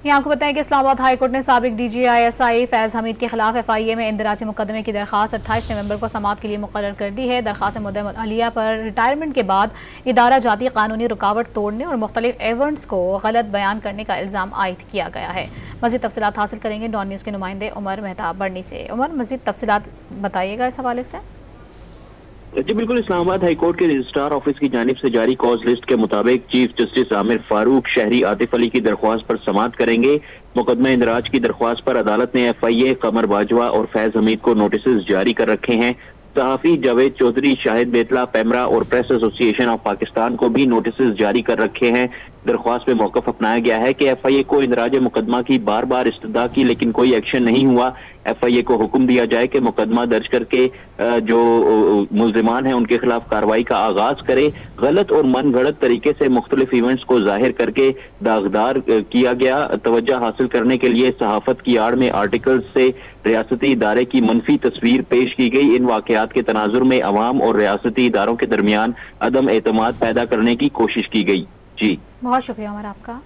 یہ آپ کو بتائیں کہ اسلام آباد ہائی کورٹ نے سابق D G I S I فیض حمید کے خلاف ایف آئی اے میں اندراجی مقدمے کی درخواست 28 نومبر کو سماعت کے لیے مقرر کر دی ہے۔ درخواست مدعی علیہ پر ریٹائرمنٹ کے بعد ادارہ جاتی قانونی رکاوٹ توڑنے اور مختلف ایونٹس کو غلط بیان کرنے کا الزام عائد کیا گیا ہے۔ مزید تفصیلات حاصل کریں گے ڈان نیوز کے نمائندے عمر مہتاب بڑھنی سے۔ عمر، مزید تفصیلات بتائیے گا اس حوالے سے۔ جی بالکل، اسلام آباد ہائی کورٹ کے رجسٹرار آفس کی جانب سے جاری کاز لسٹ کے مطابق چیف جسٹس عامر فاروق شہری عاطف علی کی درخواست پر سماعت کریں گے۔ مقدمہ اندراج کی درخواست پر عدالت نے ایف آئی اے، قمر باجوہ اور فیض حمید کو نوٹسز جاری کر رکھے ہیں۔ صحافی جاوید چودھری، شاہد بیتلا، پیمرا اور پریس ایسوسی ایشن آف پاکستان کو بھی نوٹسز جاری کر رکھے ہیں۔ درخواست میں موقف اپنایا گیا ہے کہ ایف آئی اے کو اندراج مقدمہ کی بار بار استدعا کی لیکن کوئی ایکشن نہیں ہوا۔ ایف آئی اے کو حکم دیا جائے کہ مقدمہ درج کر کے جو ملزمان ہیں ان کے خلاف کارروائی کا آغاز کرے۔ غلط اور من گھڑت طریقے سے مختلف ایونٹس کو ظاہر کر کے داغدار کیا گیا۔ توجہ حاصل کرنے کے لیے صحافت کی آڑ میں آرٹیکلز سے ریاستی ادارے کی منفی تصویر پیش کی گئی۔ ان واقعات کے تناظر میں عوام اور ریاستی اداروں کے درمیان عدم اعتماد پیدا کرنے کی کوشش کی گئی۔ جی بہت شکریہ عمر آپ کا۔